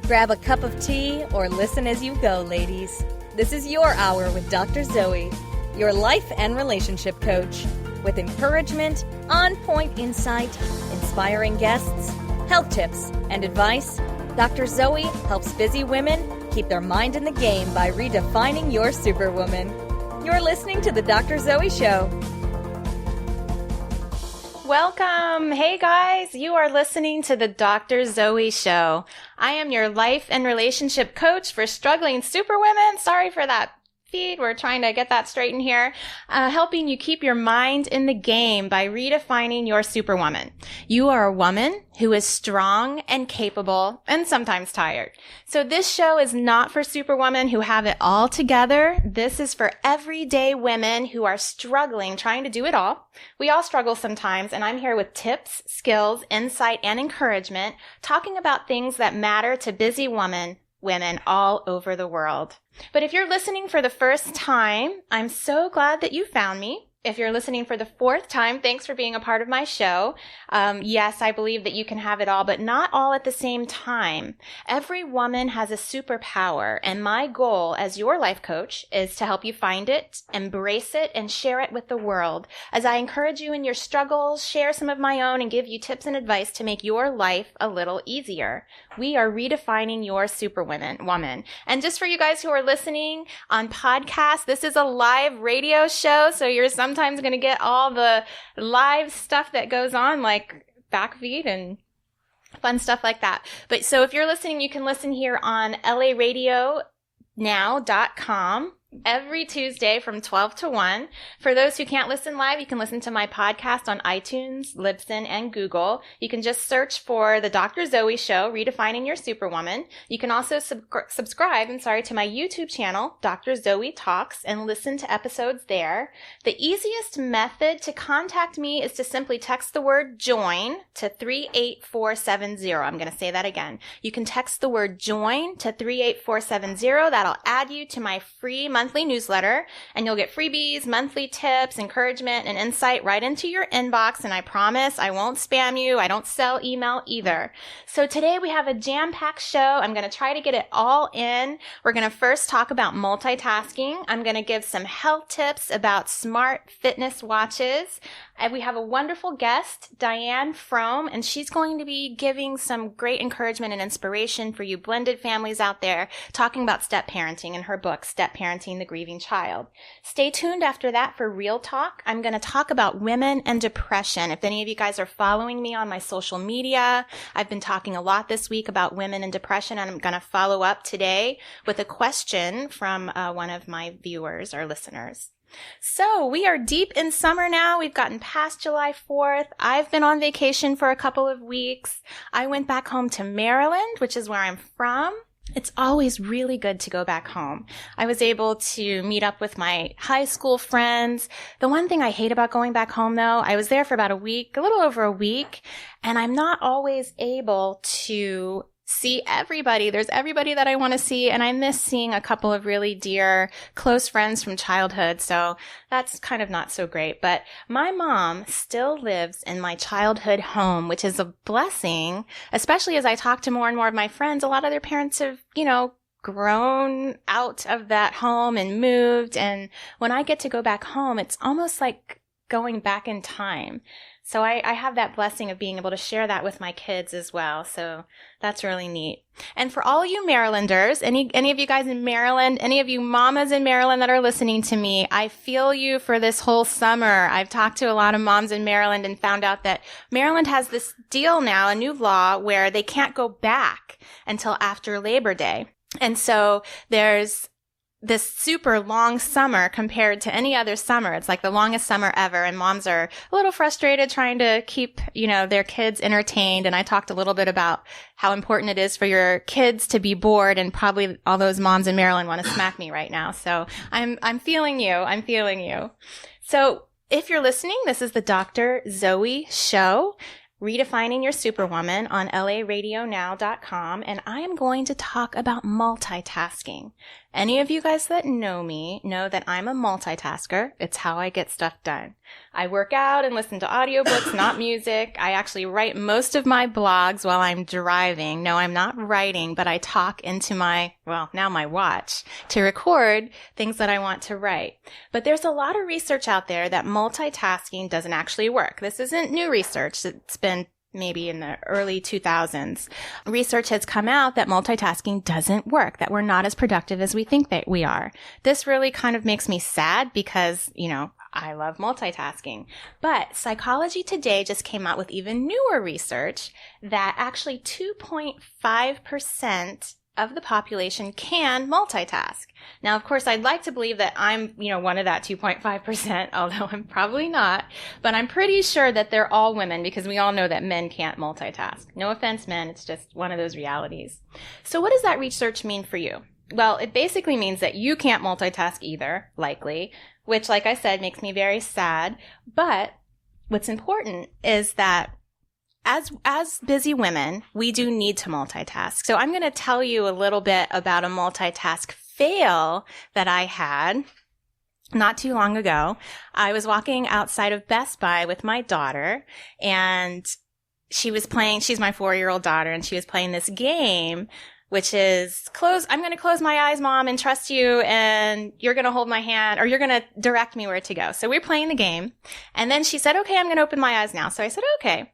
Grab a cup of tea or listen as you go, ladies. This is your hour with Dr. Zoe, your life and relationship coach, with encouragement, on-point insight, inspiring guests, health tips, and advice. Dr. Zoe helps busy women keep their mind in the game by redefining your superwoman. You're listening to The Dr. Zoe Show. Welcome. Hey guys, you are listening to The Dr. Zoe Show. I am your life and relationship coach for struggling superwomen. Sorry for that feed. We're trying to get that straightened here. Helping you keep your mind in the game by redefining your superwoman. You are a woman who is strong and capable and sometimes tired. So this show is not for superwomen who have it all together. This is for everyday women who are struggling, trying to do it all. We all struggle sometimes, and I'm here with tips, skills, insight, and encouragement, talking about things that matter to busy women all over the world. But if you're listening for the first time, I'm so glad that you found me. If you're listening for the fourth time, thanks for being a part of my show. Yes, I believe that you can have it all, but not all at the same time. Every woman has a superpower, and my goal as your life coach is to help you find it, embrace it, and share it with the world. As I encourage you in your struggles, share some of my own, and give you tips and advice to make your life a little easier. We are redefining your woman. And just for you guys who are listening on podcast, this is a live radio show, so you're sometimes going to get all the live stuff that goes on, like backfeed and fun stuff like that. But so if you're listening, you can listen here on laradionow.com every Tuesday from 12 to 1. For those who can't listen live, you can listen to my podcast on iTunes, Libsyn, and Google. You can just search for The Dr. Zoe Show, Redefining Your Superwoman. You can also subscribe to my YouTube channel, Dr. Zoe Talks, and listen to episodes there. The easiest method to contact me is to simply text the word JOIN to 38470. I'm going to say that again. You can text the word JOIN to 38470. That'll add you to my free monthly newsletter, and you'll get freebies, monthly tips, encouragement, and insight right into your inbox. And I promise I won't spam you. I don't sell email either. So today we have a jam-packed show. I'm going to try to get it all in. We're going to first talk about multitasking. I'm going to give some health tips about smart fitness watches. And we have a wonderful guest, Dianne Fromme, and she's going to be giving some great encouragement and inspiration for you blended families out there, talking about step parenting in her book, Step Parenting, the Grieving Child. Stay tuned after that for Real Talk. I'm going to talk about women and depression. If any of you guys are following me on my social media, I've been talking a lot this week about women and depression, and I'm going to follow up today with a question from one of my viewers or listeners. So we are deep in summer now. We've gotten past July 4th. I've been on vacation for a couple of weeks. I went back home to Maryland, which is where I'm from. It's always really good to go back home. I was able to meet up with my high school friends. The one thing I hate about going back home, though, I was there for about a week, a little over a week, and I'm not always able to see everybody. There's everybody that I want to see, and I miss seeing a couple of really dear, close friends from childhood, so that's kind of not so great. But my mom still lives in my childhood home, which is a blessing, especially as I talk to more and more of my friends. A lot of their parents have, grown out of that home and moved, and when I get to go back home, it's almost like going back in time. So I have that blessing of being able to share that with my kids as well. So that's really neat. And for all you Marylanders, any of you guys in Maryland, any of you mamas in Maryland that are listening to me, I feel you for this whole summer. I've talked to a lot of moms in Maryland and found out that Maryland has this deal now, a new law, where they can't go back until after Labor Day. And so there's this super long summer compared to any other summer. It's like the longest summer ever, and moms are a little frustrated trying to keep, their kids entertained. And I talked a little bit about how important it is for your kids to be bored, and probably all those moms in Maryland want to smack me right now. So I'm feeling you. I'm feeling you. So if you're listening, this is the Dr. Zoe Show. Redefining Your Superwoman on laradionow.com, and I am going to talk about multitasking. Any of you guys that know me know that I'm a multitasker. It's how I get stuff done. I work out and listen to audiobooks, not music. I actually write most of my blogs while I'm driving. No, I'm not writing, but I talk into my watch to record things that I want to write. But there's a lot of research out there that multitasking doesn't actually work. This isn't new research. It's been maybe in the early 2000s. Research has come out that multitasking doesn't work, that we're not as productive as we think that we are. This really kind of makes me sad because, I love multitasking. But Psychology Today just came out with even newer research that actually 2.5% of the population can multitask. Now, of course, I'd like to believe that I'm, one of that 2.5%, although I'm probably not, but I'm pretty sure that they're all women because we all know that men can't multitask. No offense, men. It's just one of those realities. So what does that research mean for you? Well, it basically means that you can't multitask either, likely, which, like I said, makes me very sad. But what's important is that as busy women, we do need to multitask. So I'm going to tell you a little bit about a multitask fail that I had not too long ago. I was walking outside of Best Buy with my daughter, and she's my 4-year-old daughter, and she was playing this game, which is I'm going to close my eyes, Mom, and trust you, and you're going to hold my hand, or you're going to direct me where to go. So we're playing the game, and then she said, okay, I'm going to open my eyes now. So I said, okay.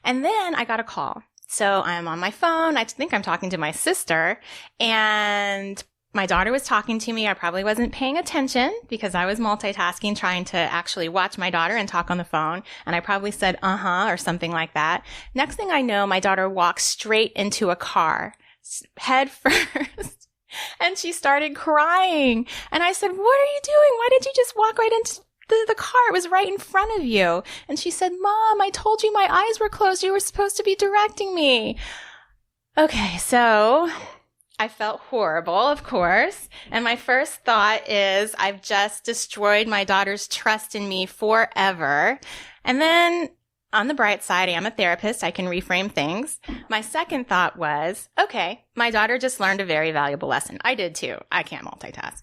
And then I got a call. So I'm on my phone. I think I'm talking to my sister, and my daughter was talking to me. I probably wasn't paying attention because I was multitasking, trying to actually watch my daughter and talk on the phone. And I probably said, or something like that. Next thing I know, my daughter walks straight into a car, head first. And she started crying. And I said, what are you doing? Why did you just walk right into the car? It was right in front of you. And she said, Mom, I told you my eyes were closed. You were supposed to be directing me. Okay, so I felt horrible, of course. And my first thought is, I've just destroyed my daughter's trust in me forever. And then on the bright side, I am a therapist. I can reframe things. My second thought was, okay, my daughter just learned a very valuable lesson. I did too. I can't multitask.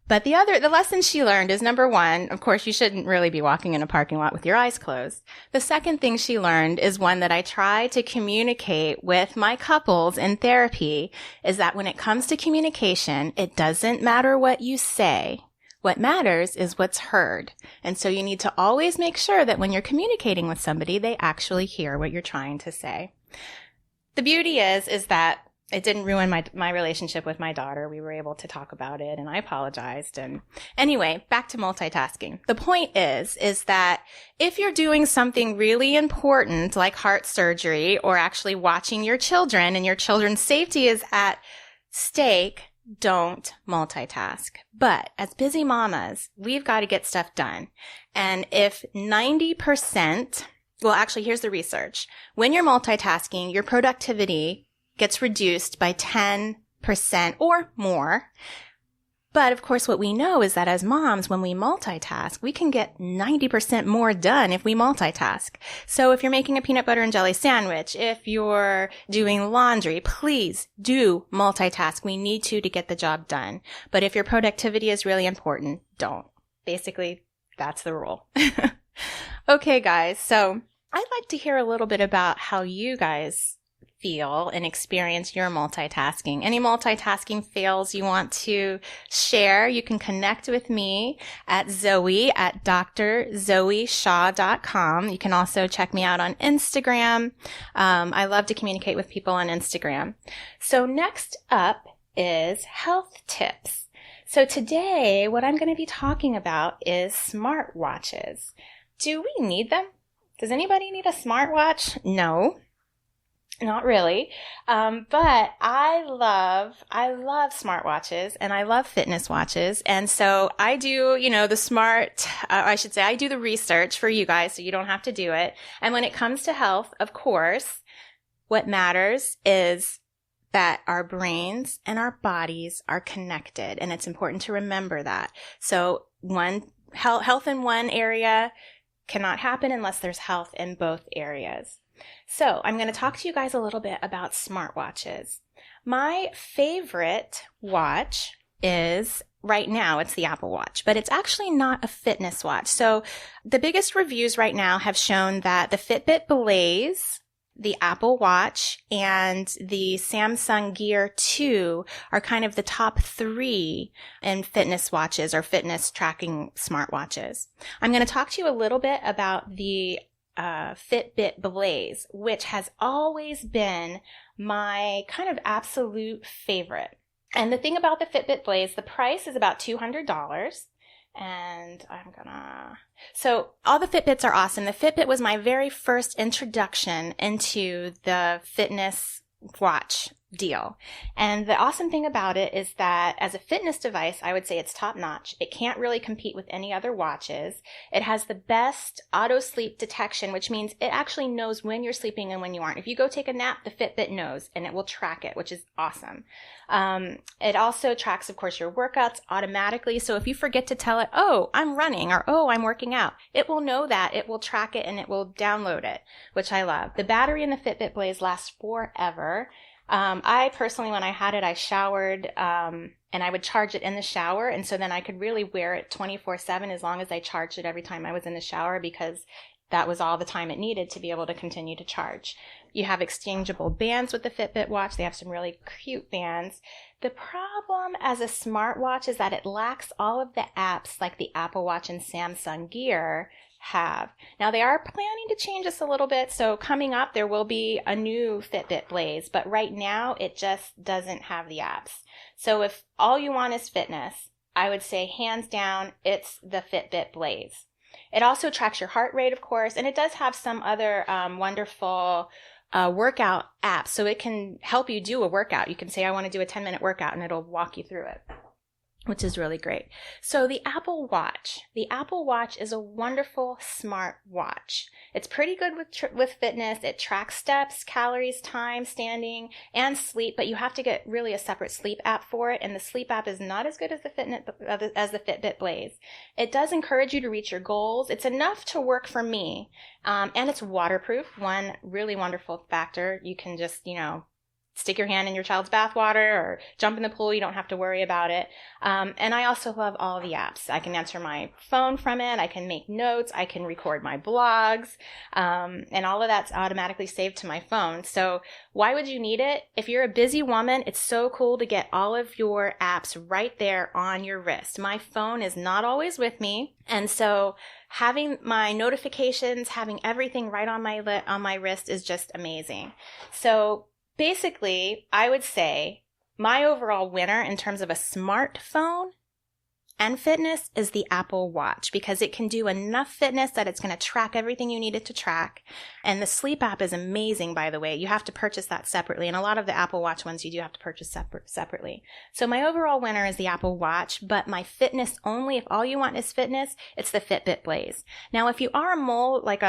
But the lesson she learned is, number one, of course, you shouldn't really be walking in a parking lot with your eyes closed. The second thing she learned is one that I try to communicate with my couples in therapy, is that when it comes to communication, it doesn't matter what you say. What matters is what's heard. And so you need to always make sure that when you're communicating with somebody, they actually hear what you're trying to say. The beauty is that it didn't ruin my relationship with my daughter. We were able to talk about it, and I apologized. And anyway, back to multitasking. The point is that if you're doing something really important like heart surgery or actually watching your children and your children's safety is at stake, don't multitask. But as busy mamas, we've got to get stuff done. And if 90%, well, actually, here's the research. When you're multitasking, your productivity gets reduced by 10% or more. But of course, what we know is that as moms, when we multitask, we can get 90% more done if we multitask. So if you're making a peanut butter and jelly sandwich, if you're doing laundry, please do multitask. We need to get the job done. But if your productivity is really important, don't. Basically, that's the rule. Okay, guys. So I'd like to hear a little bit about how you guys feel and experience your multitasking. Any multitasking fails you want to share, you can connect with me at Zoe at drzoeshaw.com. You can also check me out on Instagram. I love to communicate with people on Instagram. So next up is health tips. So today, what I'm going to be talking about is smartwatches. Do we need them? Does anybody need a smartwatch? No. Not really. But I love smartwatches and I love fitness watches. And so I do, I do the research for you guys so you don't have to do it. And when it comes to health, of course, what matters is that our brains and our bodies are connected. And it's important to remember that. So health in one area cannot happen unless there's health in both areas. So I'm going to talk to you guys a little bit about smartwatches. My favorite watch is right now, it's the Apple Watch, but it's actually not a fitness watch. So the biggest reviews right now have shown that the Fitbit Blaze, the Apple Watch, and the Samsung Gear 2 are kind of the top 3 in fitness watches or fitness tracking smartwatches. I'm going to talk to you a little bit about the Fitbit Blaze, which has always been my kind of absolute favorite. And the thing about the Fitbit Blaze, the price is about $200. And so all the Fitbits are awesome. The Fitbit was my very first introduction into the fitness watch deal. And the awesome thing about it is that as a fitness device, I would say it's top notch. It can't really compete with any other watches. It has the best auto sleep detection, which means it actually knows when you're sleeping and when you aren't. If you go take a nap, the Fitbit knows and it will track it, which is awesome. It also tracks, of course, your workouts automatically. So if you forget to tell it, oh, I'm running or oh, I'm working out, it will know that. It will track it and it will download it, which I love. The battery in the Fitbit Blaze lasts forever. I personally, when I had it, I showered, and I would charge it in the shower. And so then I could really wear it 24/7 as long as I charged it every time I was in the shower, because that was all the time it needed to be able to continue to charge. You have exchangeable bands with the Fitbit watch. They have some really cute bands. The problem as a smartwatch is that it lacks all of the apps like the Apple Watch and Samsung Gear have. Now they are planning to change this a little bit, so coming up there will be a new Fitbit Blaze, but right now it just doesn't have the apps. So if all you want is fitness, I would say hands down it's the Fitbit Blaze. It also tracks your heart rate, of course, and it does have some other wonderful workout apps, so it can help you do a workout. You can say, I want to do a 10-minute workout, and it'll walk you through it, which is really great. So the Apple Watch is a wonderful smart watch. It's pretty good with fitness. It tracks steps, calories, time, standing, and sleep, but you have to get really a separate sleep app for it, and the sleep app is not as good as the Fitbit Blaze. It does encourage you to reach your goals. It's enough to work for me, and it's waterproof. One really wonderful factor. You can just, stick your hand in your child's bathwater or jump in the pool. You don't have to worry about it. And I also love all the apps. I can answer my phone from it. I can make notes. I can record my blogs. And all of that's automatically saved to my phone. So why would you need it? If you're a busy woman, it's so cool to get all of your apps right there on your wrist. My phone is not always with me. And so having my notifications, having everything right on my wrist is just amazing. So basically, I would say my overall winner in terms of a smartphone and fitness is the Apple Watch, because it can do enough fitness that it's going to track everything you need it to track. And the sleep app is amazing, by the way. You have to purchase that separately. And a lot of the Apple Watch ones you do have to purchase separately. So my overall winner is the Apple Watch, but my fitness only, if all you want is fitness, it's the Fitbit Blaze. Now, if you are a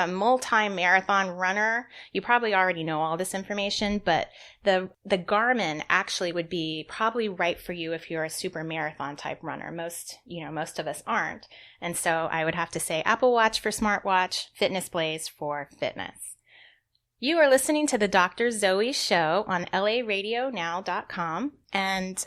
multi-marathon runner, you probably already know all this information, but the Garmin actually would be probably right for you if you're a super marathon type runner. Most of us aren't. And so I would have to say Apple Watch for smartwatch, Fitness Blaze for fitness. You are listening to the Dr. Zoe Show on laradionow.com, and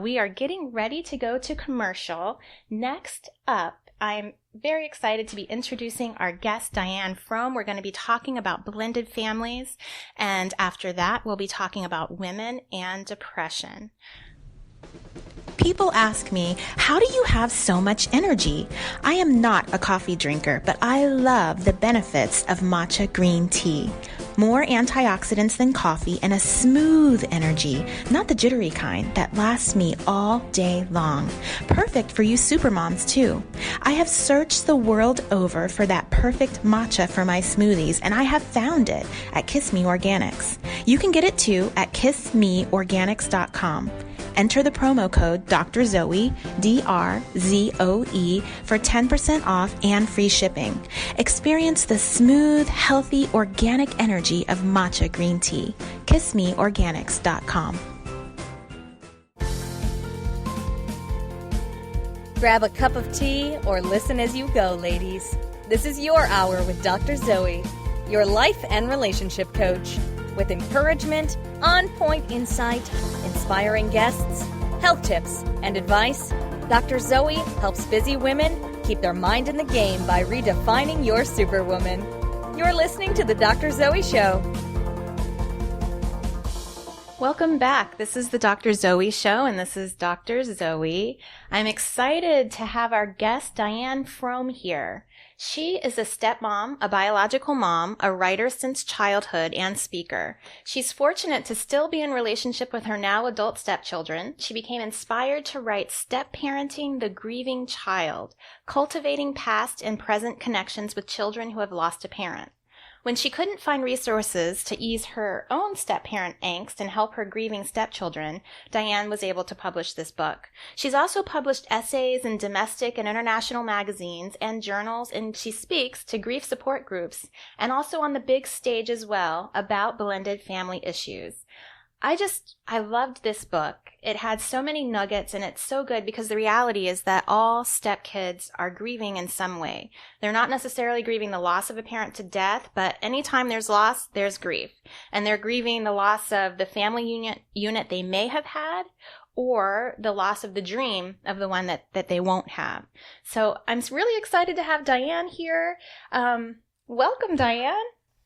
we are getting ready to go to commercial. Next up, I'm very excited to be introducing our guest, Dianne Fromme. We're going to be talking about blended families, and after that, we'll be talking about women and depression. People ask me, how do you have so much energy? I am not a coffee drinker, but I love the benefits of matcha green tea. More antioxidants than coffee and a smooth energy, not the jittery kind that lasts me all day long. Perfect for you supermoms too. I have searched the world over for that perfect matcha for my smoothies, and I have found it at Kiss Me Organics. You can get it too at kissmeorganics.com. Enter the promo code Dr. Zoe, DRZOE, for 10% off and free shipping. Experience the smooth, healthy, organic energy of matcha green tea. KissMeOrganics.com. Grab a cup of tea or listen as you go, ladies. This is your hour with Dr. Zoe, your life and relationship coach. With encouragement, on-point insight, inspiring guests, health tips, and advice, Dr. Zoe helps busy women keep their mind in the game by redefining your superwoman. You're listening to The Dr. Zoe Show. Welcome back. This is the Dr. Zoe Show, and this is Dr. Zoe. I'm excited to have our guest, Dianne Fromme, here. She is a stepmom, a biological mom, a writer since childhood, and speaker. She's fortunate to still be in relationship with her now adult stepchildren. She became inspired to write Step Parenting the Grieving Child, cultivating past and present connections with children who have lost a parent. When she couldn't find resources to ease her own step-parent angst and help her grieving stepchildren, Dianne was able to publish this book. She's also published essays in domestic and international magazines and journals, and she speaks to grief support groups and also on the big stage as well about blended family issues. I loved this book. It had so many nuggets, and it's so good because the reality is that all stepkids are grieving in some way. They're not necessarily grieving the loss of a parent to death, but anytime there's loss, there's grief. And they're grieving the loss of the family unit they may have had, or the loss of the dream of the one that they won't have. So I'm really excited to have Dianne here. Welcome, Dianne.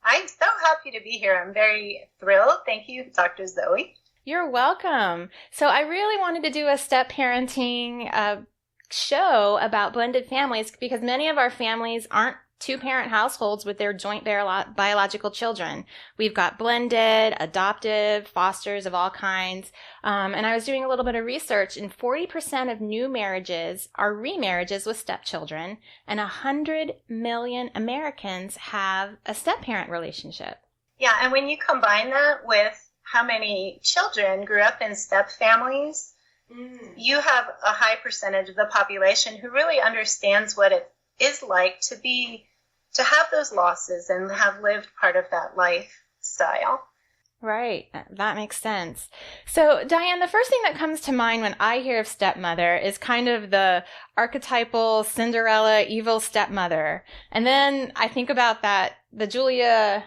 I'm so happy to be here. I'm very thrilled. Thank you, Dr. Zoe. You're welcome. So I really wanted to do a step parenting show about blended families because many of our families aren't two-parent households with their joint biological children. We've got blended, adoptive, fosters of all kinds. And I was doing a little bit of research, and 40% of new marriages are remarriages with stepchildren, and 100 million Americans have a step-parent relationship. Yeah, and when you combine that with how many children grew up in step families, you have a high percentage of the population who really understands what it is like to have those losses and have lived part of that lifestyle. Right. That makes sense. So, Dianne, the first thing that comes to mind when I hear of stepmother is kind of the archetypal Cinderella evil stepmother. And then I think about the Julia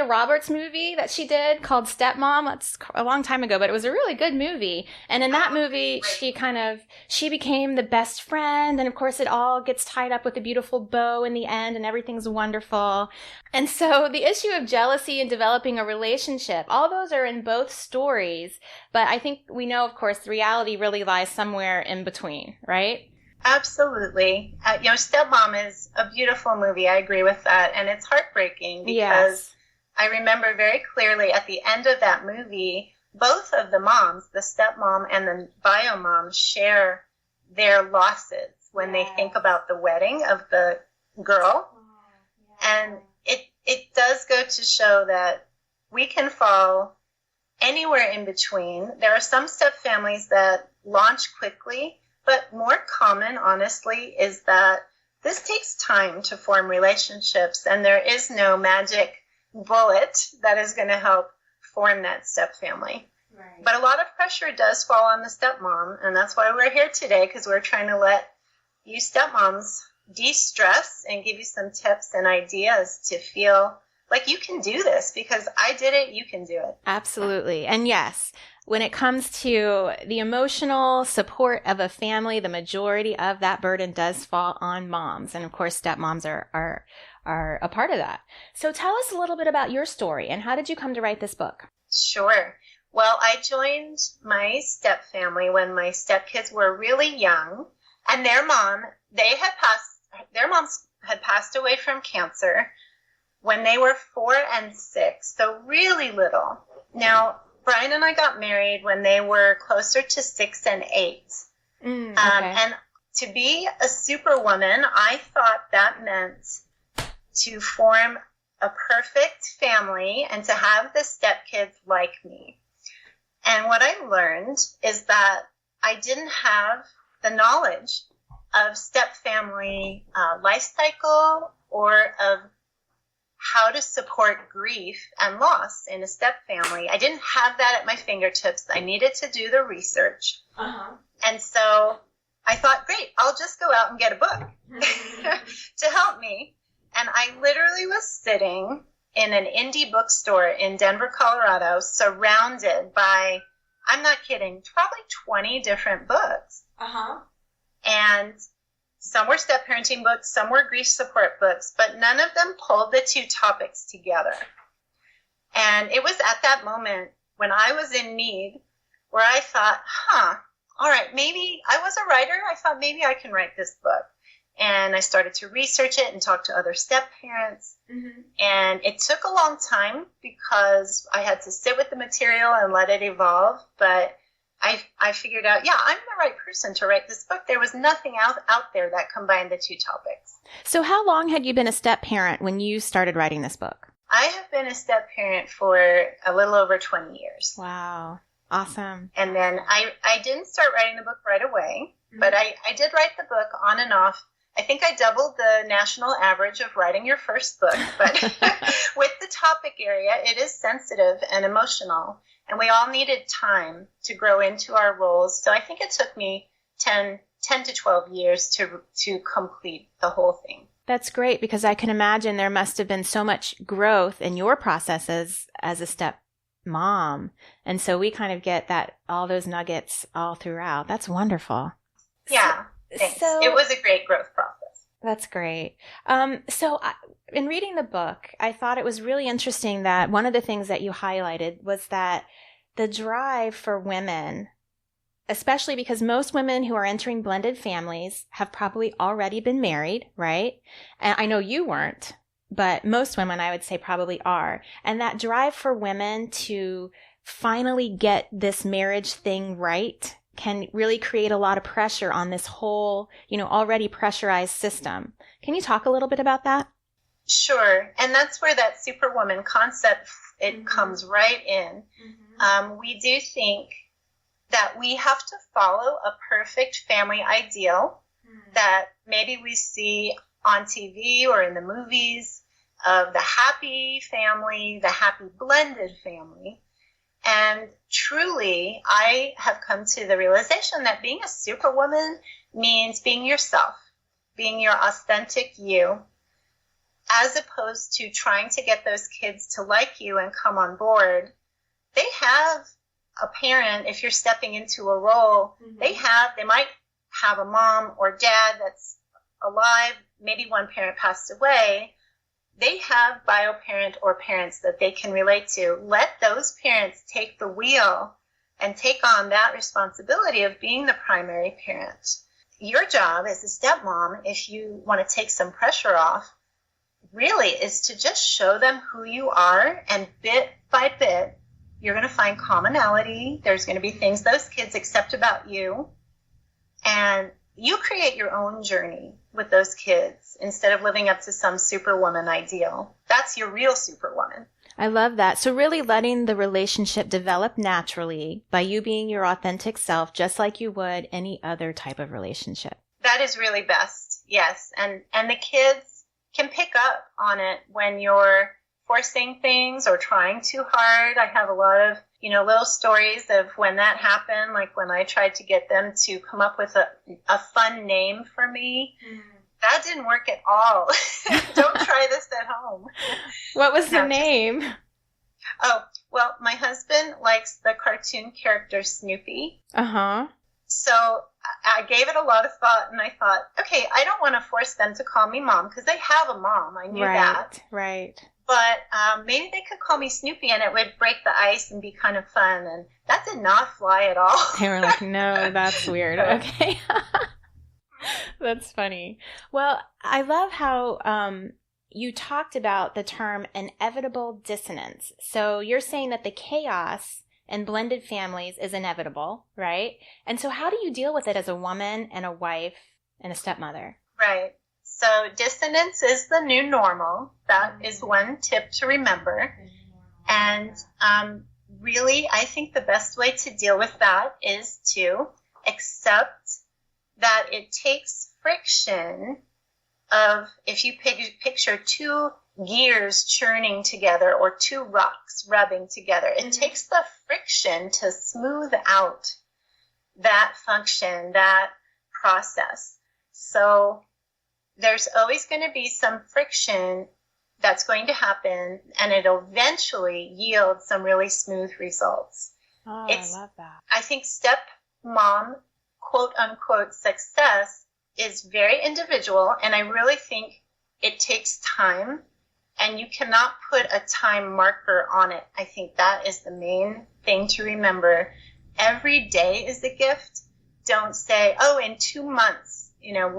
Roberts movie that she did called Stepmom. That's a long time ago, but it was a really good movie. And in that movie, she became the best friend. And of course, it all gets tied up with a beautiful bow in the end and everything's wonderful. And so the issue of jealousy and developing a relationship, all those are in both stories. But I think we know, of course, the reality really lies somewhere in between, right? Absolutely. Stepmom is a beautiful movie. I agree with that. And it's heartbreaking because Yes. I remember very clearly at the end of that movie, both of the moms, the stepmom and the bio mom, share their losses when they think about the wedding of the girl. And it does go to show that we can fall anywhere in between. There are some step families that launch quickly, but more common, honestly, is that this takes time to form relationships, and there is no magic bullet that is going to help form that step family. Right. But a lot of pressure does fall on the stepmom, and that's why we're here today, because we're trying to let you stepmoms de-stress and give you some tips and ideas to feel like you can do this, because I did it, you can do it. Absolutely. And yes, when it comes to the emotional support of a family, the majority of that burden does fall on moms. And of course, stepmoms are a part of that. So tell us a little bit about your story and how did you come to write this book? Sure. Well, I joined my step family when my stepkids were really young, and their moms had passed away from cancer when they were 4 and 6, so really little. Now, Brian and I got married when they were closer to 6 and 8. Okay. And to be a superwoman, I thought that meant to form a perfect family and to have the stepkids like me. And what I learned is that I didn't have the knowledge of step family life cycle or of how to support grief and loss in a step family. I didn't have that at my fingertips. I needed to do the research. And so I thought, great, I'll just go out and get a book to help me. And I literally was sitting in an indie bookstore in Denver, Colorado, surrounded by, I'm not kidding, probably 20 different books. Uh-huh. And some were step parenting books, some were grief support books, but none of them pulled the two topics together. And it was at that moment when I was in need where I thought, all right, maybe I was a writer. I thought maybe I can write this book. And I started to research it and talk to other step parents. Mm-hmm. And it took a long time because I had to sit with the material and let it evolve. But I figured out, I'm the right person to write this book. There was nothing out there that combined the two topics. So how long had you been a step parent when you started writing this book? I have been a step parent for a little over 20 years. Wow. Awesome. And then I didn't start writing the book right away, but I did write the book on and off. I think I doubled the national average of writing your first book, but with the topic area, it is sensitive and emotional, and we all needed time to grow into our roles. So I think it took me 10 to 12 years to complete the whole thing. That's great, because I can imagine there must have been so much growth in your processes as a step mom. And so we kind of get all those nuggets all throughout. That's wonderful. Yeah. Thanks. It was a great growth process. That's great. In reading the book, I thought it was really interesting that one of the things that you highlighted was that the drive for women, especially because most women who are entering blended families have probably already been married, right? And I know you weren't, but most women, I would say, probably are. And that drive for women to finally get this marriage thing right can really create a lot of pressure on this whole, already pressurized system. Can you talk a little bit about that? Sure. And that's where that superwoman concept, it comes right in. Mm-hmm. We do think that we have to follow a perfect family ideal that maybe we see on TV or in the movies of the happy family, the happy blended family. And truly, I have come to the realization that being a superwoman means being yourself, being your authentic you, as opposed to trying to get those kids to like you and come on board. They have a parent, if you're stepping into a role, they might have a mom or dad that's alive, maybe one parent passed away. They have bio parent or parents that they can relate to. Let those parents take the wheel and take on that responsibility of being the primary parent. Your job as a stepmom, if you want to take some pressure off, really is to just show them who you are, and bit by bit, you're going to find commonality. There's going to be things those kids accept about you, and you create your own journey with those kids instead of living up to some superwoman ideal. That's your real superwoman. I love that. So really letting the relationship develop naturally by you being your authentic self, just like you would any other type of relationship. That is really best. Yes. And the kids can pick up on it when you're forcing things or trying too hard. I have a lot of, little stories of when that happened, like when I tried to get them to come up with a fun name for me. That didn't work at all. Don't try this at home. What was the name? Oh, well, my husband likes the cartoon character Snoopy. Uh-huh. So I gave it a lot of thought, and I thought, okay, I don't want to force them to call me mom because they have a mom. I knew that. Right. But maybe they could call me Snoopy, and it would break the ice and be kind of fun. And that did not fly at all. They were like, no, that's weird. Okay. That's funny. Well, I love how you talked about the term inevitable dissonance. So you're saying that the chaos in blended families is inevitable, right? And so how do you deal with it as a woman and a wife and a stepmother? Right. So dissonance is the new normal. That is one tip to remember. And really, I think the best way to deal with that is to accept that it takes friction of, if you picture two gears churning together or two rocks rubbing together, it takes the friction to smooth out that function, that process. So there's always going to be some friction that's going to happen, and it'll eventually yield some really smooth results. Oh, I love that. I think stepmom, quote unquote, success is very individual, and I really think it takes time, and you cannot put a time marker on it. I think that is the main thing to remember. Every day is a gift. Don't say, oh, in 2 months,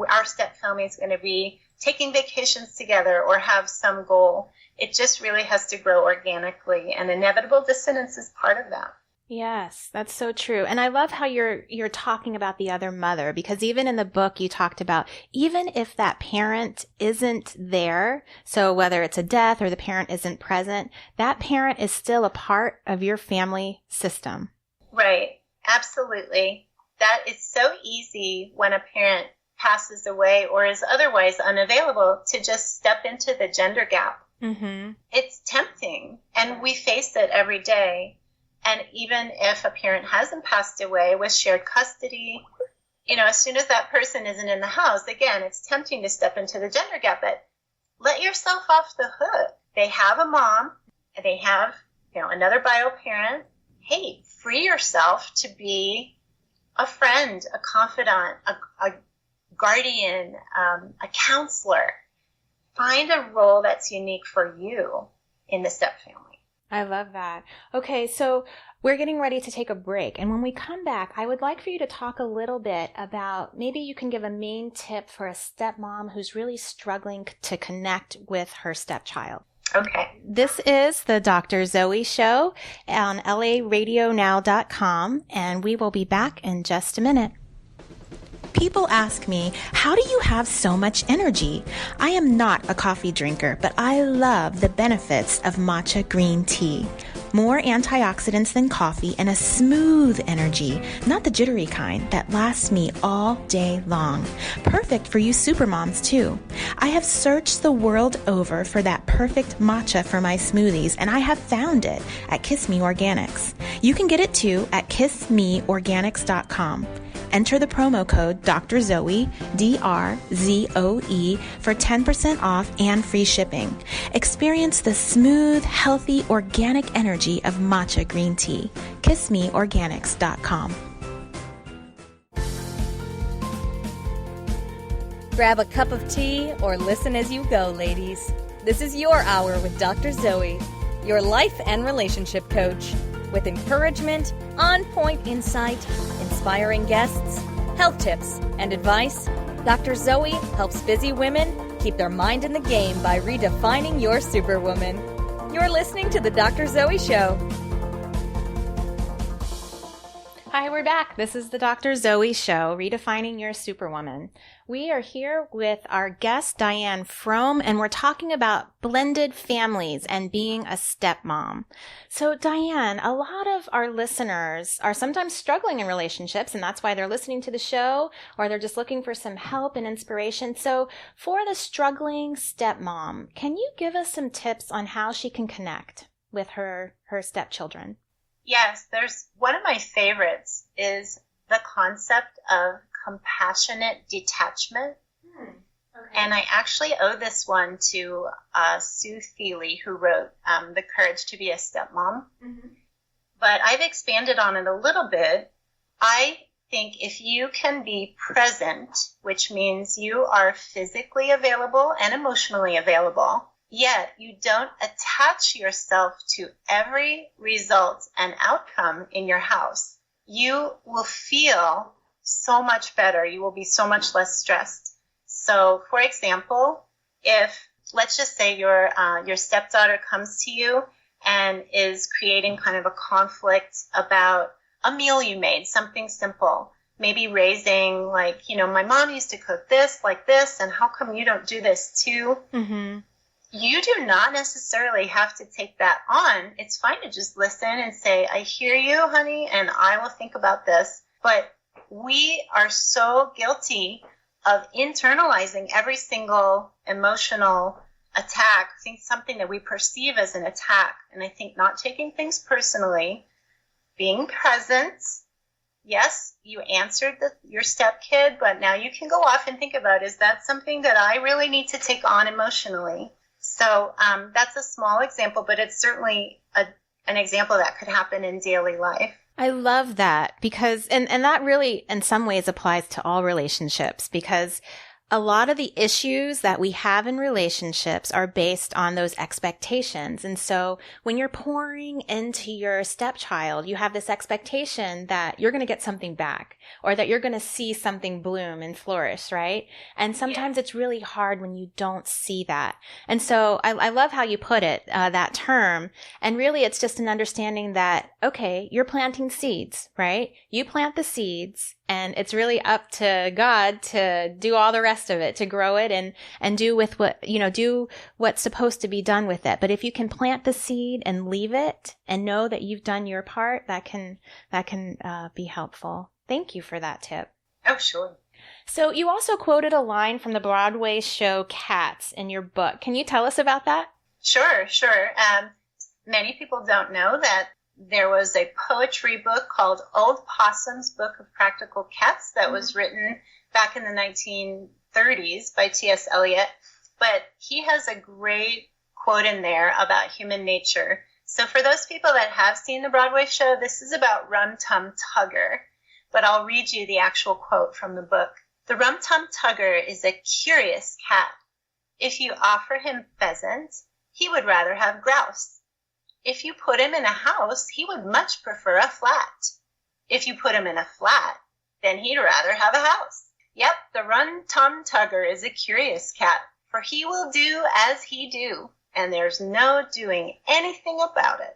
our step family is going to be taking vacations together or have some goal. It just really has to grow organically, and inevitable dissonance is part of that. Yes, that's so true. And I love how you're talking about the other mother, because even in the book you talked about, even if that parent isn't there, so whether it's a death or the parent isn't present, that parent is still a part of your family system. Right. Absolutely. That is so easy when a parent passes away or is otherwise unavailable to just step into the gender gap. Mm-hmm. It's tempting, and we face it every day. And even if a parent hasn't passed away with shared custody, as soon as that person isn't in the house, again, it's tempting to step into the gender gap, but let yourself off the hook. They have a mom, they have, another bio parent. Hey, free yourself to be a friend, a confidant, a guardian, a counselor. Find a role that's unique for you in the step family. I love that. Okay, so we're getting ready to take a break. And when we come back, I would like for you to talk a little bit about, maybe you can give a main tip for a stepmom who's really struggling to connect with her stepchild. Okay. This is the Dr. Zoe Show on laradionow.com, and we will be back in just a minute. People ask me, how do you have so much energy? I am not a coffee drinker, but I love the benefits of matcha green tea. More antioxidants than coffee and a smooth energy, not the jittery kind that lasts me all day long. Perfect for you supermoms too. I have searched the world over for that perfect matcha for my smoothies, and I have found it at Kiss Me Organics. You can get it too at kissmeorganics.com. Enter the promo code Dr. Zoe, DRZOE, for 10% off and free shipping. Experience the smooth, healthy, organic energy of matcha green tea. KissMeOrganics.com. Grab a cup of tea or listen as you go, ladies. This is your hour with Dr. Zoe, your life and relationship coach, with encouragement, on-point insight, inspiring guests, health tips, and advice. Dr. Zoe helps busy women keep their mind in the game by redefining your superwoman. You're listening to The Dr. Zoe Show. Hi, we're back. This is the Dr. Zoe Show, Redefining Your Superwoman. We are here with our guest, Dianne Fromme, and we're talking about blended families and being a stepmom. So, Dianne, a lot of our listeners are sometimes struggling in relationships, and that's why they're listening to the show, or they're just looking for some help and inspiration. So, for the struggling stepmom, can you give us some tips on how she can connect with her stepchildren? Yes, there's one of my favorites is the concept of compassionate detachment. Okay. And I actually owe this one to Sue Thiele, who wrote The Courage to be a Stepmom. Mm-hmm. But I've expanded on it a little bit. I think if you can be present, which means you are physically available and emotionally available, yet you don't attach yourself to every result and outcome in your house, you will feel so much better. You will be so much less stressed. So, for example, if, let's just say your stepdaughter comes to you and is creating kind of a conflict about a meal you made, something simple, maybe raising like, my mom used to cook this like this, and how come you don't do this too? Mm-hmm. You do not necessarily have to take that on. It's fine to just listen and say, I hear you, honey, and I will think about this. But we are so guilty of internalizing every single emotional attack, something that we perceive as an attack. And I think not taking things personally, being present. Yes, you answered your stepkid, but now you can go off and think about, is that something that I really need to take on emotionally? So that's a small example, but it's certainly an example that could happen in daily life. I love that because, and that really in some ways applies to all relationships, because a lot of the issues that we have in relationships are based on those expectations. And so when you're pouring into your stepchild, you have this expectation that you're going to get something back or that you're going to see something bloom and flourish, right? And sometimes it's really hard when you don't see that. And so I love how you put it, that term. And really it's just an understanding that, okay, you're planting seeds, right? You plant the seeds. And it's really up to God to do all the rest of it, to grow it and do with what, do what's supposed to be done with it. But if you can plant the seed and leave it and know that you've done your part, that can be helpful. Thank you for that tip. Oh, sure. So you also quoted a line from the Broadway show Cats in your book. Can you tell us about that? Sure. Many people don't know that there was a poetry book called Old Possum's Book of Practical Cats that was written back in the 1930s by T.S. Eliot. But he has a great quote in there about human nature. So for those people that have seen the Broadway show, this is about Rum Tum Tugger. But I'll read you the actual quote from the book. The Rum Tum Tugger is a curious cat. If you offer him pheasant, he would rather have grouse. If you put him in a house, he would much prefer a flat. If you put him in a flat, then he'd rather have a house. Yep, the Rum Tum Tugger is a curious cat, for he will do as he do, and there's no doing anything about it.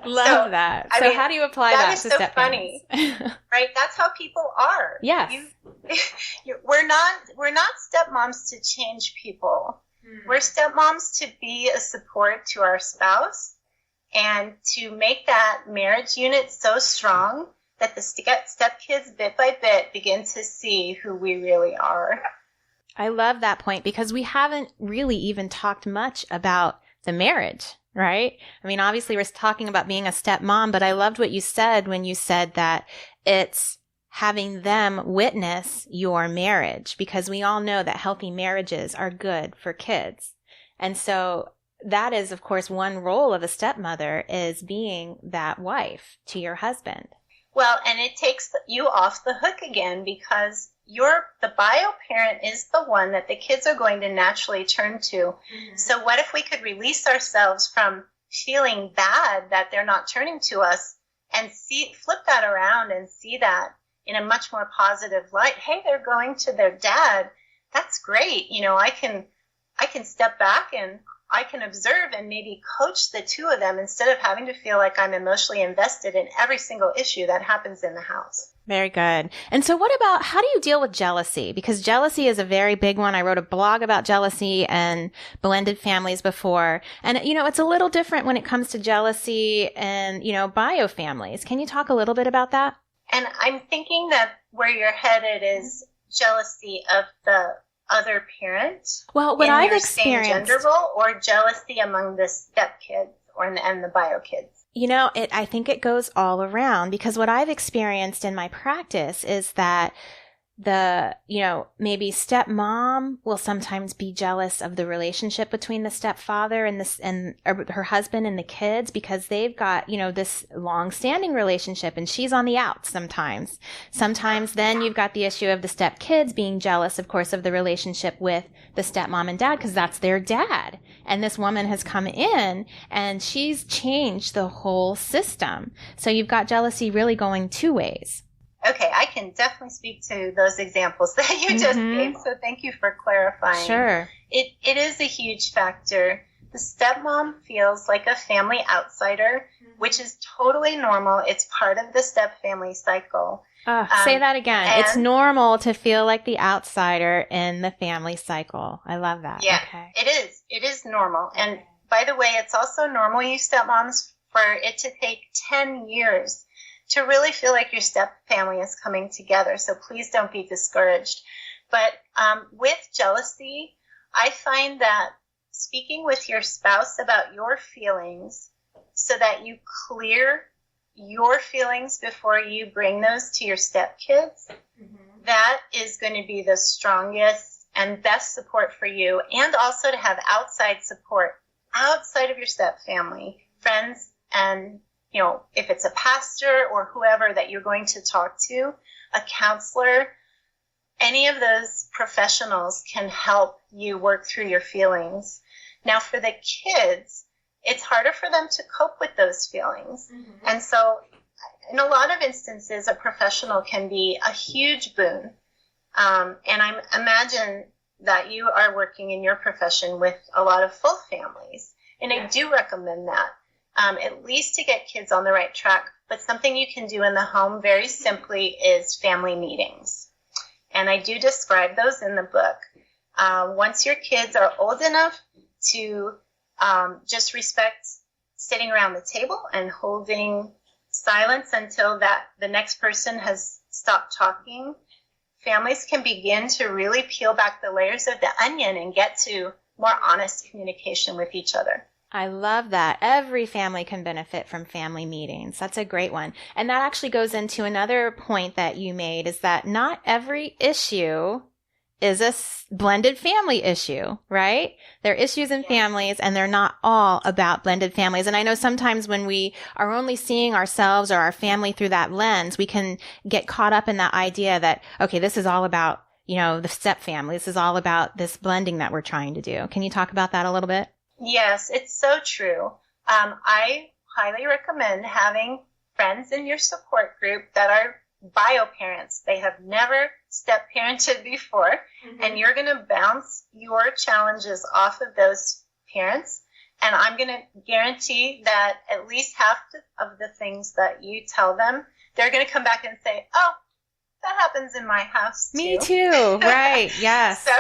Love that. So how do you apply that to step funny, right? That's how people are. Yes. We're not stepmoms to change people. We're stepmoms to be a support to our spouse and to make that marriage unit so strong that the stepkids bit by bit begin to see who we really are. I love that point because we haven't really even talked much about the marriage, right? I mean, obviously we're talking about being a stepmom, but I loved what you said when you said that it's having them witness your marriage, because we all know that healthy marriages are good for kids. And so that is, of course, one role of a stepmother is being that wife to your husband. Well, and it takes you off the hook again because the bio parent is the one that the kids are going to naturally turn to. Mm-hmm. So what if we could release ourselves from feeling bad that they're not turning to us and flip that around and see that in a much more positive light? Hey, they're going to their dad. That's great. I can step back and I can observe and maybe coach the two of them instead of having to feel like I'm emotionally invested in every single issue that happens in the house. Very good. And so how do you deal with jealousy? Because jealousy is a very big one. I wrote a blog about jealousy and blended families before. And, it's a little different when it comes to jealousy and, bio families. Can you talk a little bit about that? And I'm thinking that where you're headed is jealousy of the other parent. Well, what I've experienced, same gender role, or jealousy among the stepkids and the bio kids. I think it goes all around, because what I've experienced in my practice is that maybe stepmom will sometimes be jealous of the relationship between the stepfather and her husband and the kids, because they've got, this long-standing relationship and she's on the outs sometimes. Sometimes then you've got the issue of the stepkids being jealous, of course, of the relationship with the stepmom and dad, because that's their dad. And this woman has come in and she's changed the whole system. So you've got jealousy really going two ways. Okay, I can definitely speak to those examples that you just gave, so thank you for clarifying. Sure. It is a huge factor. The stepmom feels like a family outsider, which is totally normal. It's part of the step family cycle. Say that again. It's normal to feel like the outsider in the family cycle. I love that. Yeah, okay. It is. It is normal. And by the way, it's also normal, you stepmoms, for it to take 10 years to really feel like your step family is coming together. So please don't be discouraged. But with jealousy, I find that speaking with your spouse about your feelings so that you clear your feelings before you bring those to your stepkids, that is going to be the strongest and best support for you, and also to have outside support outside of your step family, friends, and, you know, if it's a pastor or whoever that you're going to talk to, a counselor, any of those professionals can help you work through your feelings. Now, for the kids, it's harder for them to cope with those feelings. Mm-hmm. And so in a lot of instances, a professional can be a huge boon. And I imagine that you are working in your profession with a lot of full families. And I do recommend that, at least to get kids on the right track. But something you can do in the home very simply is family meetings. And I do describe those in the book. Once your kids are old enough to just respect sitting around the table and holding silence until that the next person has stopped talking, families can begin to really peel back the layers of the onion and get to more honest communication with each other. I love that. Every family can benefit from family meetings. That's a great one. And that actually goes into another point that you made, is that not every issue is a blended family issue, right? There are issues in families, and they're not all about blended families. And I know sometimes when we are only seeing ourselves or our family through that lens, we can get caught up in that idea that, okay, this is all about, you know, the step family. This is all about this blending that we're trying to do. Can you talk about that a little bit? Yes, it's so true. I highly recommend having friends in your support group that are bio parents. They have never step parented before, and you're going to bounce your challenges off of those parents. And I'm going to guarantee that at least half of the things that you tell them, they're going to come back and say, oh, that happens in my house too. Me too. Right. Yes. So,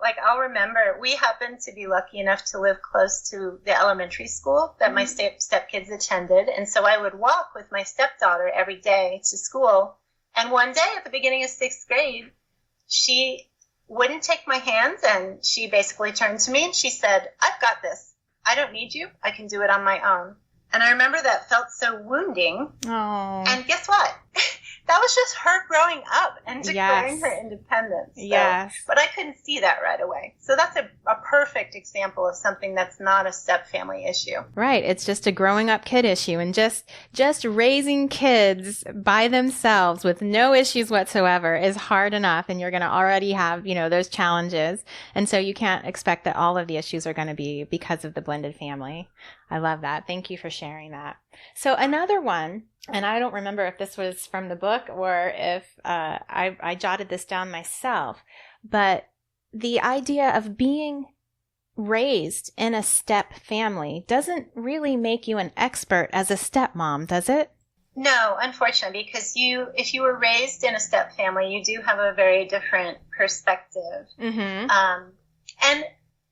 like, I'll remember, we happened to be lucky enough to live close to the elementary school that my stepkids attended. And so I would walk with my stepdaughter every day to school. And one day at the beginning of 6th grade, she wouldn't take my hands, and she basically turned to me and she said, I've got this. I don't need you. I can do it on my own. And I remember that felt so wounding. Oh. And guess what? That was just her growing up and declaring her independence. So, yes. But I couldn't see that right away. So that's a perfect example of something that's not a step family issue. Right. It's just a growing up kid issue, and just raising kids by themselves with no issues whatsoever is hard enough. And you're going to already have, you know, those challenges. And so you can't expect that all of the issues are going to be because of the blended family. I love that. Thank you for sharing that. So another one, and I don't remember if this was from the book or if I jotted this down myself, but the idea of being raised in a step family doesn't really make you an expert as a stepmom, does it? No, unfortunately, because if you were raised in a step family, you do have a very different perspective. Mm-hmm. And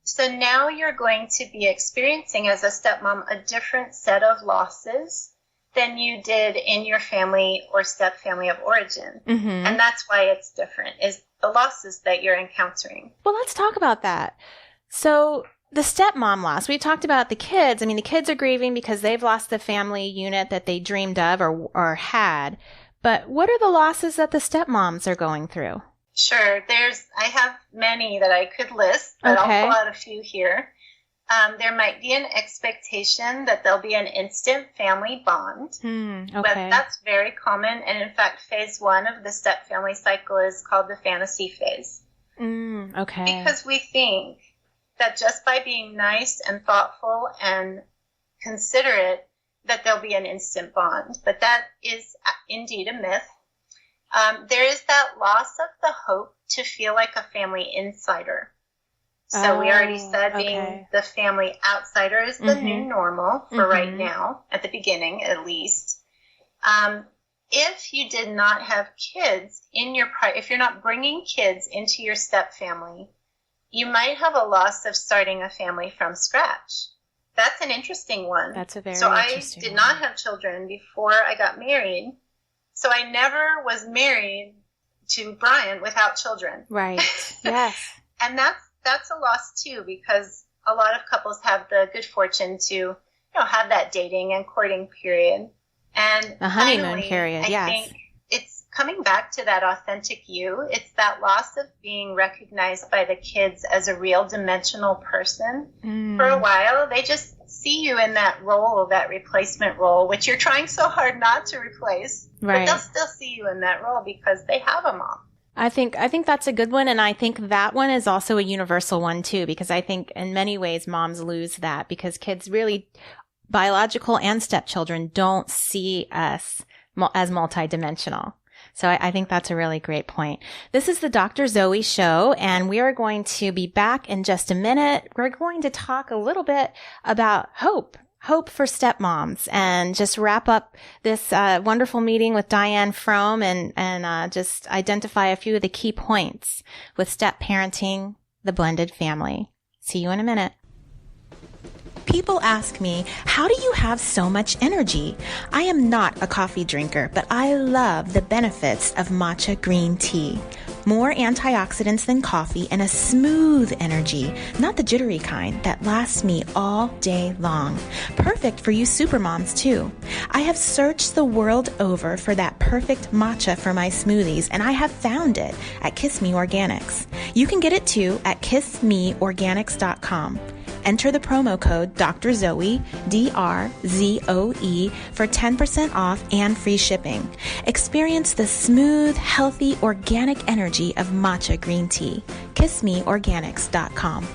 so now you're going to be experiencing as a stepmom a different set of losses than you did in your family or step family of origin. Mm-hmm. And that's why it's different, is the losses that you're encountering. Well, let's talk about that. So the stepmom loss, we talked about the kids. I mean, the kids are grieving because they've lost the family unit that they dreamed of or had. But what are the losses that the stepmoms are going through? Sure. I have many that I could list, but okay. I'll pull out a few here. There might be an expectation that there'll be an instant family bond, okay. But that's very common. And in fact, phase 1 of the step family cycle is called the fantasy phase. Okay. Because we think that just by being nice and thoughtful and considerate, that there'll be an instant bond. But that is indeed a myth. There is that loss of the hope to feel like a family insider. So we already said being the family outsider is the new normal for right now, at the beginning at least. If you did not have kids if you're not bringing kids into your step family, you might have a loss of starting a family from scratch. That's an interesting one. That's a very interesting one. So I did not have children before I got married. So I never was married to Brian without children. Right. Yes. And that's a loss too, because a lot of couples have the good fortune to, have that dating and courting period. And a honeymoon period, I think it's coming back to that authentic you, it's that loss of being recognized by the kids as a real dimensional person. For a while, they just see you in that role, that replacement role, which you're trying so hard not to replace. Right. But they'll still see you in that role because they have a mom. I think that's a good one. And I think that one is also a universal one too, because I think in many ways moms lose that because kids really, biological and stepchildren, don't see us as multidimensional. So I think that's a really great point. This is the Dr. Zoe Show, and we are going to be back in just a minute. We're going to talk a little bit about hope for stepmoms, and just wrap up this wonderful meeting with Diane Fromme and just identify a few of the key points with step parenting, the blended family. See you in a minute. People ask me, how do you have so much energy? I am not a coffee drinker, but I love the benefits of matcha green tea. More antioxidants than coffee and a smooth energy, not the jittery kind that lasts me all day long. Perfect for you supermoms too. I have searched the world over for that perfect matcha for my smoothies, and I have found it at Kiss Me Organics. You can get it too at kissmeorganics.com. Enter the promo code Dr. Zoe, DRZOE, for 10% off and free shipping. Experience the smooth, healthy, organic energy of matcha green tea. KissMeOrganics.com.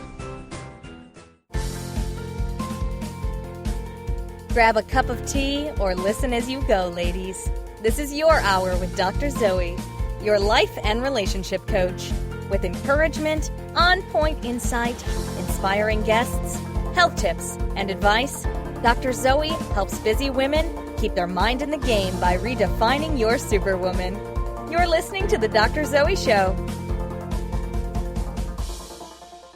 Grab a cup of tea or listen as you go, ladies. This is your hour with Dr. Zoe, your life and relationship coach, with encouragement, on-point insight, inspiring guests, health tips, and advice. Dr. Zoe helps busy women keep their mind in the game by redefining your superwoman. You're listening to the Dr. Zoe Show.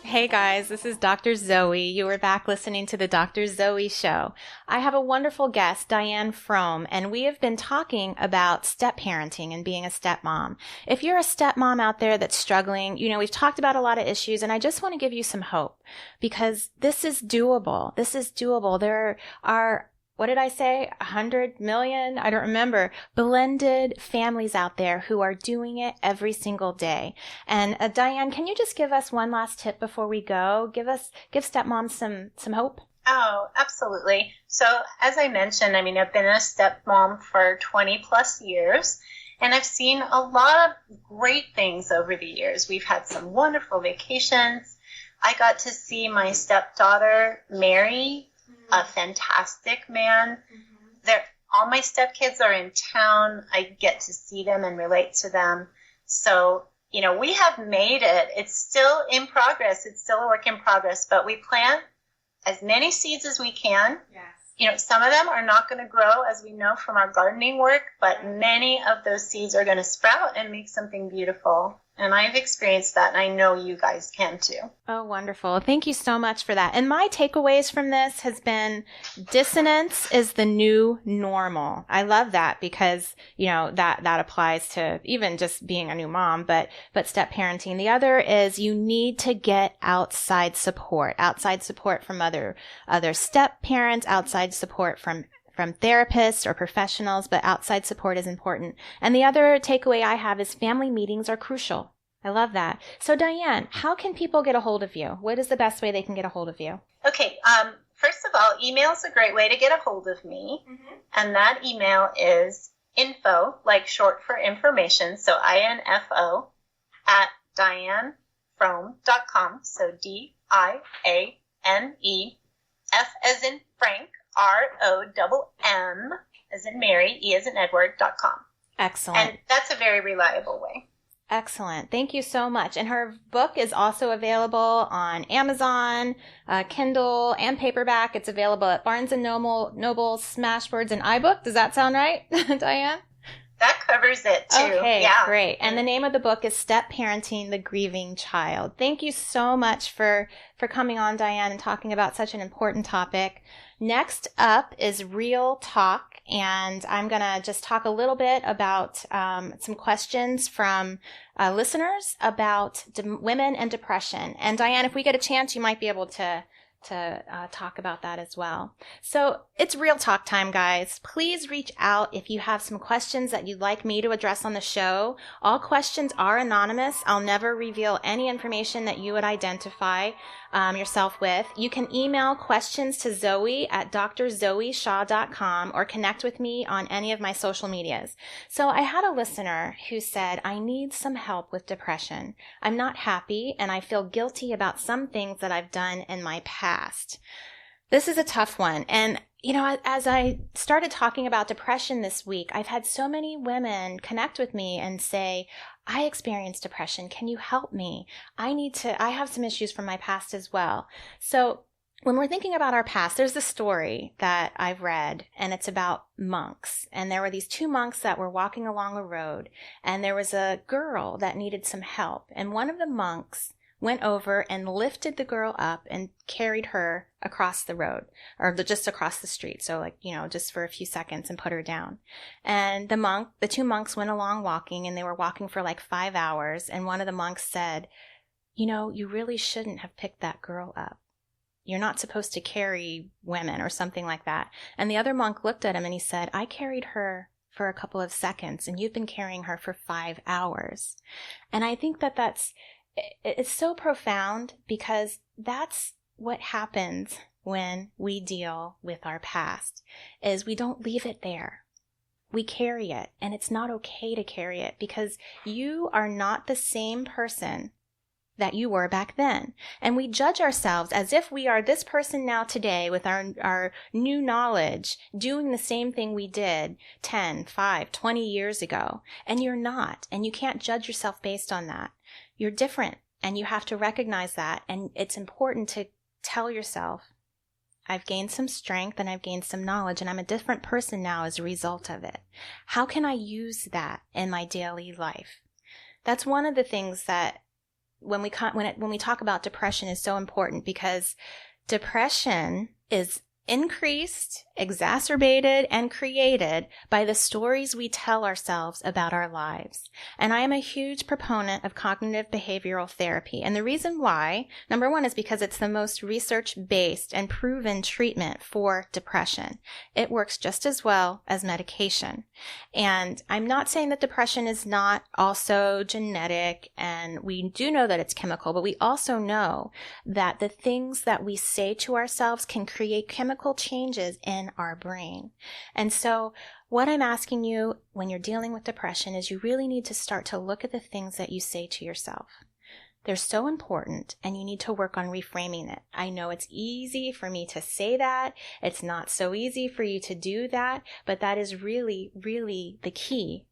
Hey guys, this is Dr. Zoe. You are back listening to the Dr. Zoe Show. I have a wonderful guest, Diane Fromme, and we have been talking about step parenting and being a stepmom. If you're a stepmom out there that's struggling, we've talked about a lot of issues, and I just want to give you some hope because this is doable. This is doable. There are, what did I say? 100 million? I don't remember. Blended families out there who are doing it every single day. And Diane, can you just give us one last tip before we go? Give stepmoms some hope. Oh, absolutely. So as I mentioned, I've been a stepmom for 20 plus years, and I've seen a lot of great things over the years. We've had some wonderful vacations. I got to see my stepdaughter marry a fantastic man. All my stepkids are in town. I get to see them and relate to them. So, we have made it. It's still in progress. It's still a work in progress, but we plant as many seeds as we can. Yes. Some of them are not going to grow, as we know from our gardening work, but many of those seeds are going to sprout and make something beautiful. And I've experienced that, and I know you guys can too. Oh, wonderful. Thank you so much for that. And my takeaways from this has been dissonance is the new normal. I love that because, that applies to even just being a new mom, but step parenting. The other is you need to get outside support from other step parents, outside support from therapists or professionals, but outside support is important. And the other takeaway I have is family meetings are crucial. I love that. So Diane, how can people get a hold of you? What is the best way they can get a hold of you? Okay. First of all, email is a great way to get a hold of me. Mm-hmm. And that email is info, like short for information. So INFO at DianneFromme.com. So DIANE, F as in Frank, ROMM as in Mary, E as in Edward.com. Excellent. And that's a very reliable way. Excellent. Thank you so much. And her book is also available on Amazon, Kindle, and paperback. It's available at Barnes & Noble, Smashwords, and iBook. Does that sound right, Diane? That covers it, too. Okay, yeah. Great. And the name of the book is Step Parenting the Grieving Child. Thank you so much for coming on, Diane, and talking about such an important topic. Next up is Real Talk, and I'm going to just talk a little bit about some questions from listeners about women and depression. And Diane, if we get a chance, you might be able to to talk about that as well. So it's real talk time, guys. Please reach out if you have some questions that you'd like me to address on the show. All questions are anonymous. I'll never reveal any information that you would identify yourself with. You can email questions to Zoe at drzoeshaw.com or connect with me on any of my social medias. So I had a listener who said, I need some help with depression. I'm not happy and I feel guilty about some things that I've done in my past. This is a tough one. And as I started talking about depression this week, I've had so many women connect with me and say, I experienced depression. Can you help me? I have some issues from my past as well. So when we're thinking about our past, there's a story that I've read, and it's about monks. And there were these two monks that were walking along a road, and there was a girl that needed some help. And one of the monks went over and lifted the girl up and carried her across the road, or just across the street. So just for a few seconds, and put her down. And the two monks went along walking, and they were walking for 5 hours. And one of the monks said, you really shouldn't have picked that girl up. You're not supposed to carry women, or something like that. And the other monk looked at him and he said, I carried her for a couple of seconds and you've been carrying her for 5 hours. And I think it's so profound, because that's what happens when we deal with our past, is we don't leave it there. We carry it, and it's not okay to carry it, because you are not the same person that you were back then. And we judge ourselves as if we are this person now today with our new knowledge, doing the same thing we did 10, 5, 20 years ago. And you're not. And you can't judge yourself based on that. You're different, and you have to recognize that. And it's important to tell yourself, I've gained some strength and I've gained some knowledge, and I'm a different person now as a result of it. How can I use that in my daily life? That's one of the things that when we talk about depression is so important, because depression is increased, exacerbated, and created by the stories we tell ourselves about our lives. And I am a huge proponent of cognitive behavioral therapy. And the reason why, number one, is because it's the most research-based and proven treatment for depression. It works just as well as medication. And I'm not saying that depression is not also genetic, and we do know that it's chemical, but we also know that the things that we say to ourselves can create chemical changes in our brain. And so what I'm asking you when you're dealing with depression is you really need to start to look at the things that you say to yourself. They're so important, and you need to work on reframing it. I know it's easy for me to say that. It's not so easy for you to do that, but that is really, really the key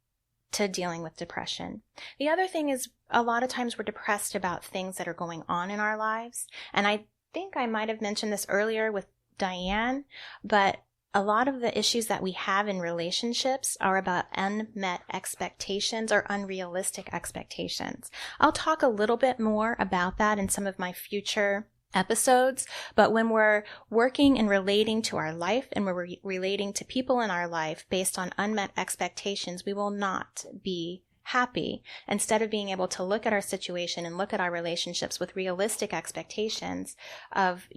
to dealing with depression. The other thing is, a lot of times we're depressed about things that are going on in our lives. And I think I might have mentioned this earlier with Diane, but a lot of the issues that we have in relationships are about unmet expectations or unrealistic expectations. I'll talk a little bit more about that in some of my future episodes, but when we're working and relating to our life, and we're relating to people in our life based on unmet expectations, we will not be happy. Instead of being able to look at our situation and look at our relationships with realistic expectations of,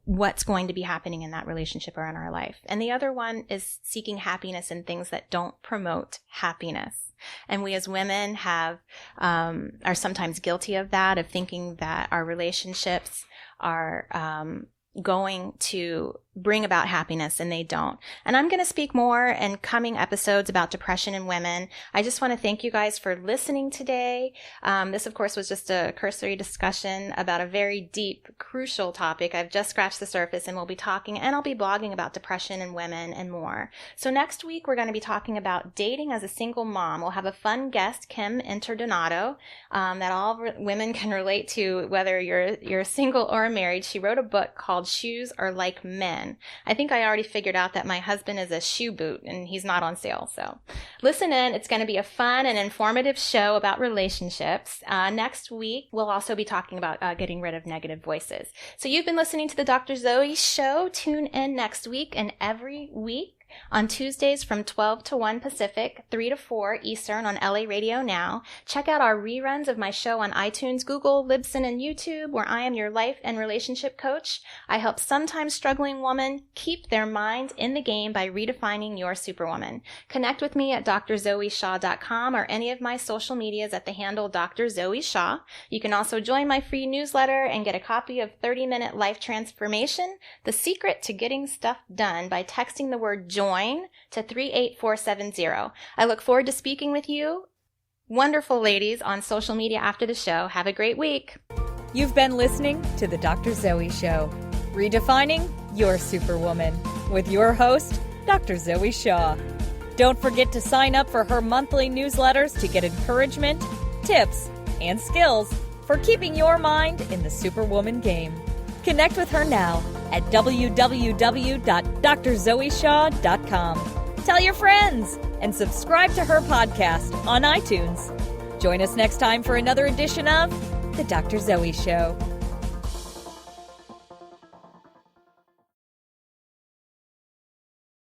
what's going to be happening in that relationship or in our life. And the other one is seeking happiness in things that don't promote happiness. And we as women are sometimes guilty of that, of thinking that our relationships are going to bring about happiness, and they don't. And I'm going to speak more in coming episodes about depression in women. I just want to thank you guys for listening today. This, of course, was just a cursory discussion about a very deep, crucial topic. I've just scratched the surface, and we'll be talking, and I'll be blogging about depression in women and more. So next week, we're going to be talking about dating as a single mom. We'll have a fun guest, Kim Interdonato, that all women can relate to, whether you're single or married. She wrote a book called Shoes Are Like Men. I think I already figured out that my husband is a shoe boot, and he's not on sale. So listen in. It's going to be a fun and informative show about relationships. Next week, we'll also be talking about getting rid of negative voices. So you've been listening to the Dr. Zoe Show. Tune in next week and every week On Tuesdays from 12 to 1 Pacific, 3 to 4 Eastern on LA Radio Now. Check out our reruns of my show on iTunes, Google, Libsyn, and YouTube, where I am your life and relationship coach. I help sometimes struggling women keep their minds in the game by redefining your superwoman. Connect with me at drzoeshaw.com or any of my social medias at the handle Dr. Zoe Shaw. You can also join my free newsletter and get a copy of 30-Minute Life Transformation, The Secret to Getting Stuff Done, by texting the word JOIN to 38470. I look forward to speaking with you, wonderful ladies, on social media after the show. Have a great week. You've been listening to The Dr. Zoe Show, redefining your superwoman, with your host, Dr. Zoe Shaw. Don't forget to sign up for her monthly newsletters to get encouragement, tips, and skills for keeping your mind in the superwoman game. Connect with her now at www.drzoeshaw.com. Tell your friends and subscribe to her podcast on iTunes. Join us next time for another edition of The Dr. Zoe Show.